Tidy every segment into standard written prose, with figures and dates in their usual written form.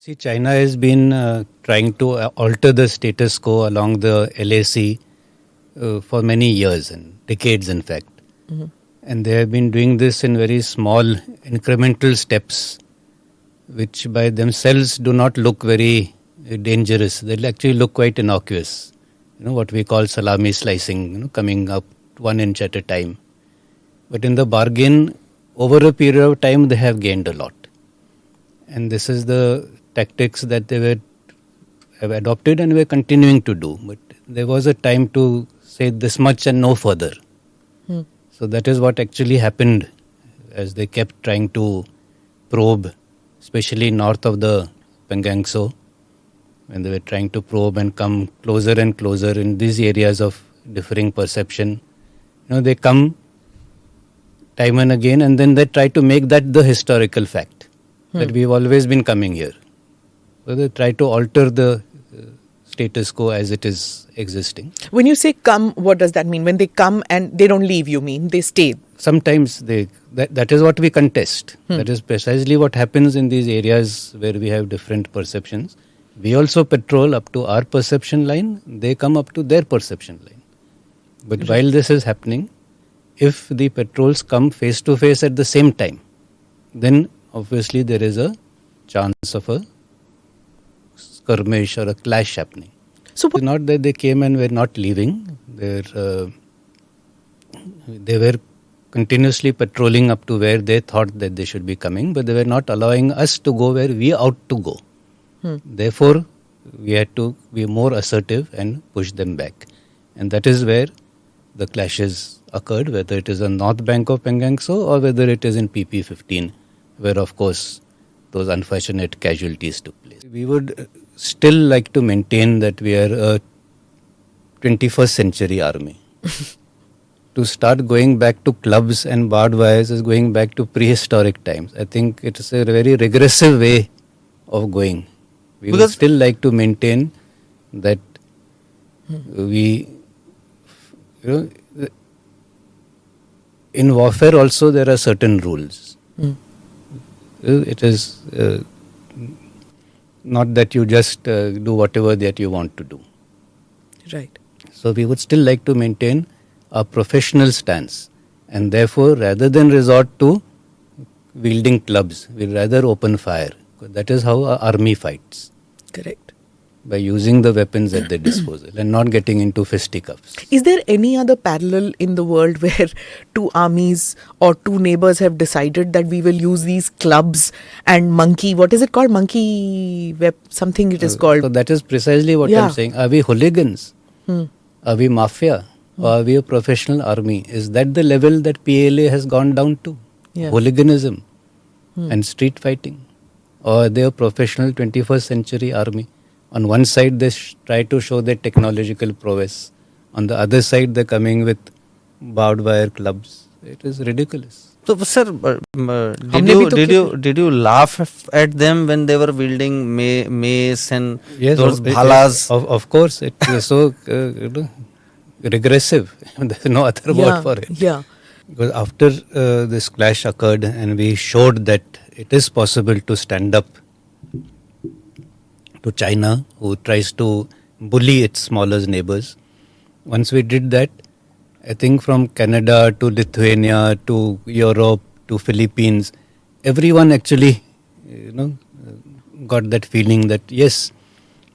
See, China has been trying to alter the status quo along the LAC for many years and decades, in fact. Mm-hmm. And they have been doing this in very small incremental steps, which by themselves do not look very dangerous. They actually look quite innocuous. What we call salami slicing, coming up 1 inch at a time. But in the bargain, over a period of time, they have gained a lot. And this is the tactics that they have adopted and were continuing to do. But there was a time to say this much and no further. So that is what actually happened as they kept trying to probe, especially north of the Pangangso, when they were trying to probe and come closer and closer in these areas of differing perception. They come time and again, and then they try to make that the historical fact that we've always been coming here. So they try to alter the status quo as it is existing. When you say come, what does that mean? When they come and they don't leave, you mean? They stay? Sometimes that is what we contest. That is precisely what happens in these areas where we have different perceptions. We also patrol up to our perception line. They come up to their perception line. But while this is happening, if the patrols come face to face at the same time, then obviously there is a chance of a skirmish or a clash happening. So it's not that they came and were not leaving. They were continuously patrolling up to where they thought that they should be coming, but they were not allowing us to go where we ought to go. Therefore, we had to be more assertive and push them back. And that is where the clashes occurred, whether it is on north bank of Pangangso or whether it is in PP15, where of course those unfortunate casualties took place. We would still like to maintain that we are a 21st century army. To start going back to clubs and barbed wires is going back to prehistoric times. I think it is a very regressive way of going. We would still like to maintain that we, in warfare also there are certain rules. It is not that you just do whatever that you want to do. Right. So we would still like to maintain a professional stance, and therefore rather than resort to wielding clubs, we'll rather open fire. That is how our army fights. Correct. By using the weapons at their disposal and not getting into fisticuffs. Is there any other parallel in the world where two armies or two neighbors have decided that we will use these clubs and monkey, what is it called? Monkey web, something it is called. So that is precisely what I'm saying. Are we hooligans? Are we mafia? Or are we a professional army? Is that the level that PLA has gone down to? Hooliganism and street fighting? Or are they a professional 21st century army? On one side, they try to show their technological prowess. On the other side, they're coming with barbed wire clubs. It is ridiculous. So, sir, did you laugh at them when they were wielding mace and those bhalas? Of course, it is so regressive. There's no other word for it. Yeah. Because after this clash occurred and we showed that it is possible to stand up to China, who tries to bully its smaller neighbors. Once we did that, I think from Canada to Lithuania to Europe to Philippines, everyone actually, got that feeling that yes,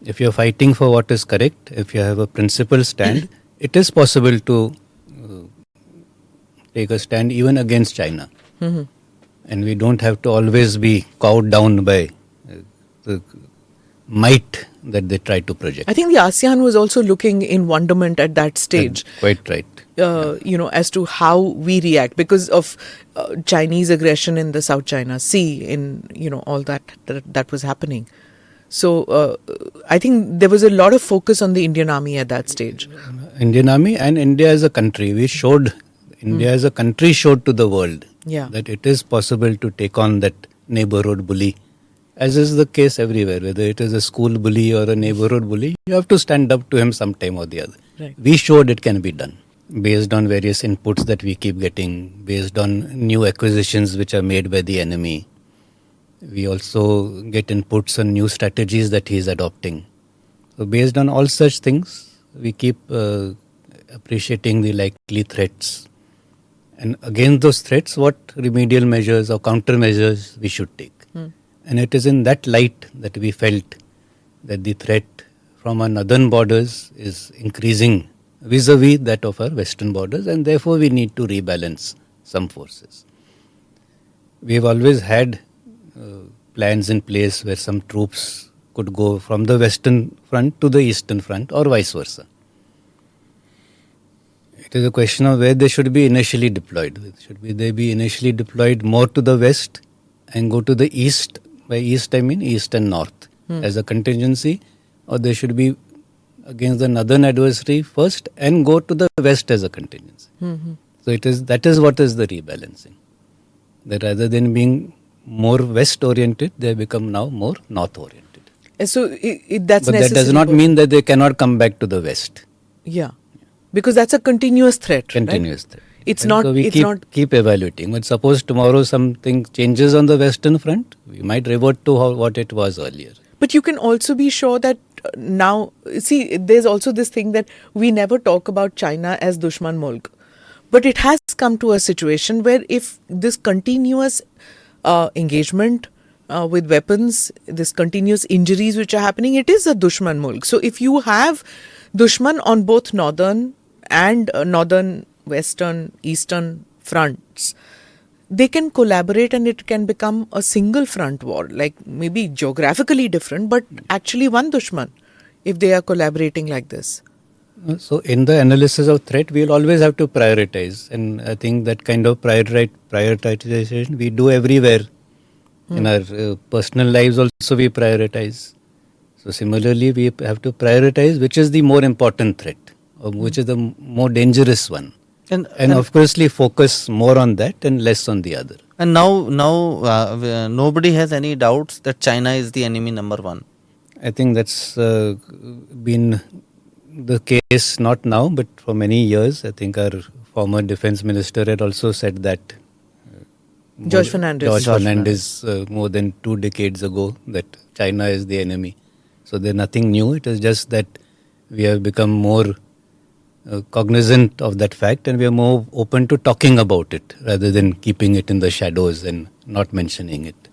if you're fighting for what is correct, if you have a principled stand, it is possible to take a stand even against China. And we don't have to always be cowed down by the might that they try to project. I think the ASEAN was also looking in wonderment at that stage. Quite right. As to how we react because of Chinese aggression in the South China Sea, in all that was happening. So I think there was a lot of focus on the Indian Army at that stage. Indian Army and India as a country. We showed, India as a country showed to the world that it is possible to take on that neighborhood bully. As is the case everywhere, whether it is a school bully or a neighborhood bully, you have to stand up to him sometime or the other. Right. We showed it can be done based on various inputs that we keep getting, based on new acquisitions which are made by the enemy. We also get inputs on new strategies that he is adopting. So based on all such things, we keep appreciating the likely threats. And against those threats, what remedial measures or countermeasures we should take. And it is in that light that we felt that the threat from our northern borders is increasing vis-a-vis that of our western borders, and therefore we need to rebalance some forces. We have always had plans in place where some troops could go from the western front to the eastern front or vice versa. It is a question of where they should be initially deployed. They be initially deployed more to the west and go to the east? By east I mean east and north as a contingency, or they should be against the northern adversary first and go to the west as a contingency. So that is what is the rebalancing. That rather than being more west oriented, they become now more north oriented. So but that does not mean that they cannot come back to the west. Yeah, because that's a continuous threat. Continuous threat. It's and not. So we keep evaluating. But suppose tomorrow something changes on the western front, we might revert to what it was earlier. But you can also be sure that now, see, there's also this thing that we never talk about China as Dushman Mulk. But it has come to a situation where if this continuous engagement with weapons, this continuous injuries which are happening, it is a Dushman Mulk. So if you have Dushman on both northern and northern, western, eastern fronts, they can collaborate and it can become a single front war, like maybe geographically different, but actually one Dushman, if they are collaborating like this. So in the analysis of threat, we will always have to prioritize. And I think that kind of prioritization we do everywhere. In our personal lives also we prioritize. So similarly, we have to prioritize which is the more important threat or which is the more dangerous one. And of course, focus more on that and less on the other. And now nobody has any doubts that China is the enemy number one. I think that's been the case not now, but for many years. I think our former defense minister had also said that. George Fernandes. More than 2 decades ago, that China is the enemy. So there's nothing new. It is just that we have become more cognizant of that fact and we are more open to talking about it rather than keeping it in the shadows and not mentioning it.